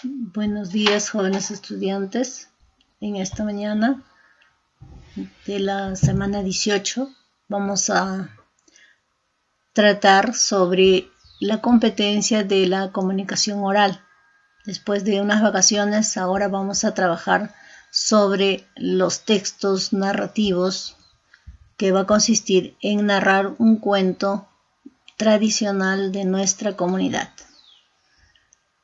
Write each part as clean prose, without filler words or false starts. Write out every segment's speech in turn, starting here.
Buenos días, jóvenes estudiantes. En esta mañana de la semana 18 vamos a tratar sobre la competencia de la comunicación oral. Después de unas vacaciones, ahora vamos a trabajar sobre los textos narrativos, que va a consistir en narrar un cuento tradicional de nuestra comunidad.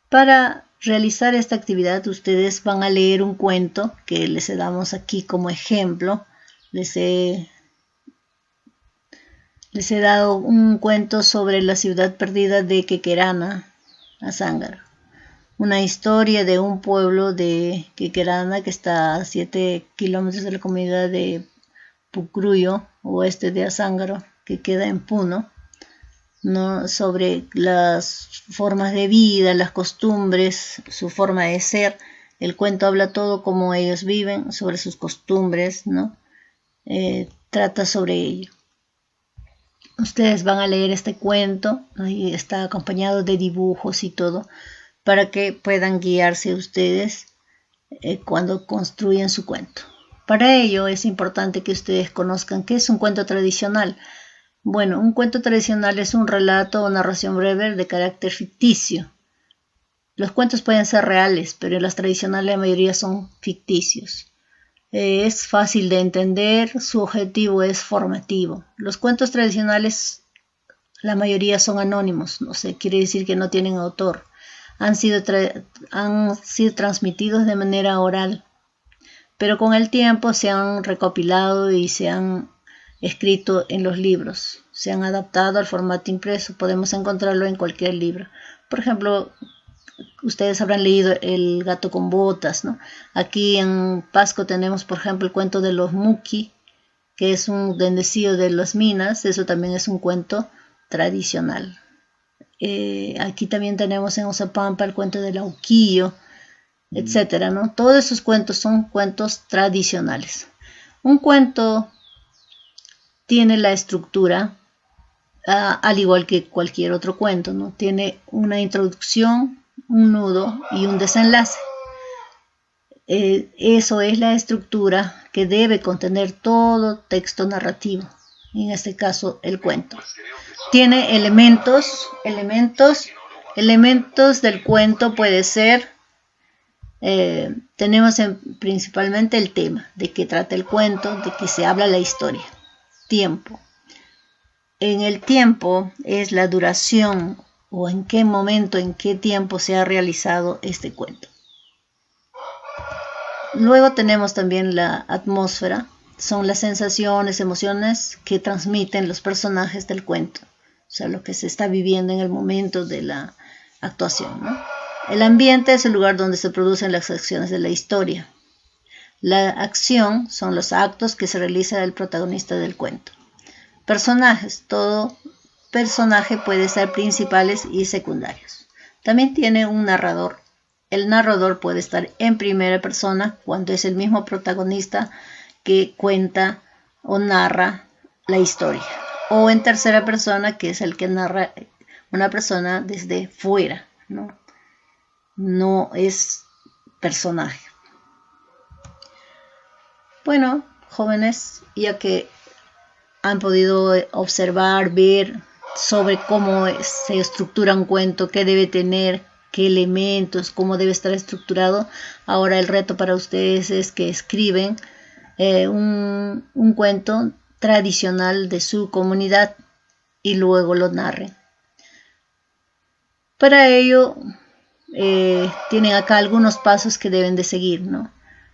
Para realizar esta actividad, ustedes van a leer un cuento que les damos aquí como ejemplo. Les he dado un cuento sobre la ciudad perdida de Quequerana, Azángaro. Una historia de un pueblo de Quequerana que está a 7 kilómetros de la comunidad de Pucruyo, oeste de Azángaro, que queda en Puno, ¿no? Sobre las formas de vida, las costumbres, su forma de ser. El cuento habla todo cómo ellos viven, sobre sus costumbres, ¿no? Trata sobre ello. Ustedes van a leer este cuento, ahí está acompañado de dibujos y todo, para que puedan guiarse ustedes cuando construyen su cuento. Para ello es importante que ustedes conozcan qué es un cuento tradicional. Bueno, un cuento tradicional es un relato o narración breve de carácter ficticio. Los cuentos pueden ser reales, pero las tradicionales la mayoría son ficticios. Es fácil de entender, su objetivo es formativo. Los cuentos tradicionales, la mayoría son anónimos, no sé, quiere decir que no tienen autor. Han sido transmitidos de manera oral, pero con el tiempo se han recopilado y se han escrito en los libros, se han adaptado al formato impreso, podemos encontrarlo en cualquier libro. Por ejemplo, ustedes habrán leído El gato con botas, ¿no? Aquí en Pasco tenemos, por ejemplo, el cuento de los Muki, que es un bendecido de las minas, eso también es un cuento tradicional. Aquí también tenemos en Oxapampa el cuento del Auquillo, etcétera, ¿no? Todos esos cuentos son cuentos tradicionales. Un cuento tiene la estructura, al igual que cualquier otro cuento, ¿no? Tiene una introducción, un nudo y un desenlace. Eso es la estructura que debe contener todo texto narrativo, en este caso el cuento. Tiene elementos del cuento, puede ser, tenemos principalmente el tema, de qué trata el cuento, de qué se habla la historia. Tiempo. En el tiempo es la duración o en qué momento, en qué tiempo se ha realizado este cuento. Luego tenemos también la atmósfera, son las sensaciones, emociones que transmiten los personajes del cuento, o sea, lo que se está viviendo en el momento de la actuación, ¿no? El ambiente es el lugar donde se producen las acciones de la historia. La acción son los actos que se realiza el protagonista del cuento. Personajes, todo personaje puede ser principales y secundarios. También tiene un narrador. El narrador puede estar en primera persona cuando es el mismo protagonista que cuenta o narra la historia, o en tercera persona, que es el que narra una persona desde fuera, ¿no? No es personaje. Bueno, jóvenes, ya que han podido observar, ver sobre cómo se estructura un cuento, qué debe tener, qué elementos, cómo debe estar estructurado, ahora el reto para ustedes es que escriben un cuento tradicional de su comunidad y luego lo narren. Para ello tienen acá algunos pasos que deben de seguir, ¿no?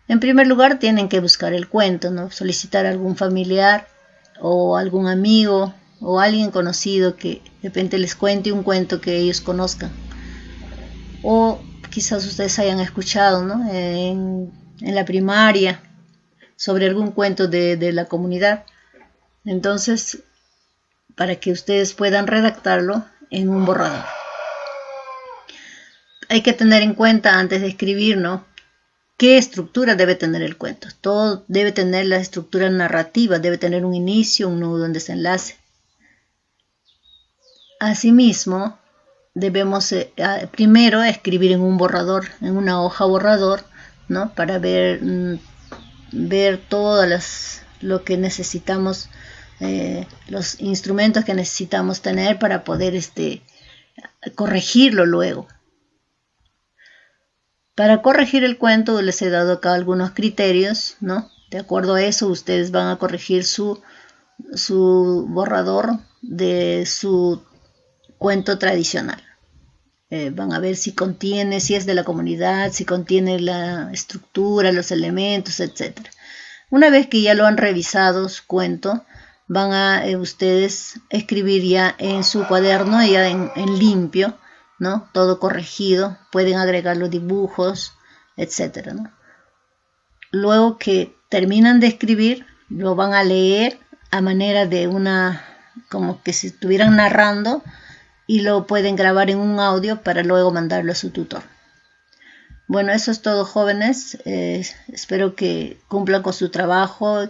En primer lugar tienen que buscar el cuento, ¿no? Solicitar a algún familiar o algún amigo o alguien conocido que de repente les cuente un cuento que ellos conozcan, o quizás ustedes hayan escuchado, ¿no? en la primaria sobre algún cuento de la comunidad. Entonces, para que ustedes puedan redactarlo en un borrador. Hay que tener en cuenta antes de escribir, ¿no?, qué estructura debe tener el cuento. Todo debe tener la estructura narrativa, debe tener un inicio, un nudo, un desenlace. Asimismo, debemos primero escribir en un borrador, en una hoja borrador, ¿no? Para ver todas lo que necesitamos, los instrumentos que necesitamos tener para poder corregirlo luego. Para corregir el cuento les he dado acá algunos criterios, ¿no? De acuerdo a eso ustedes van a corregir su borrador de su cuento tradicional. Van a ver si es de la comunidad, si contiene la estructura, los elementos, etc. Una vez que ya lo han revisado su cuento, van a ustedes escribir ya en su cuaderno, ya en limpio, ¿no? Todo corregido, pueden agregar los dibujos, etc., ¿no? Luego que terminan de escribir, lo van a leer a manera de como que si estuvieran narrando, y lo pueden grabar en un audio para luego mandarlo a su tutor. Bueno, eso es todo, jóvenes. Espero que cumplan con su trabajo,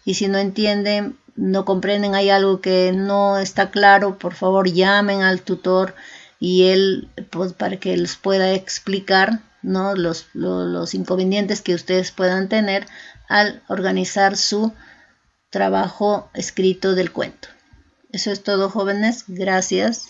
y si no entienden, no comprenden, hay algo que no está claro, por favor llamen al tutor y él, pues, para que les pueda explicar, ¿no? los inconvenientes que ustedes puedan tener al organizar su trabajo escrito del cuento. Eso es todo, jóvenes. Gracias.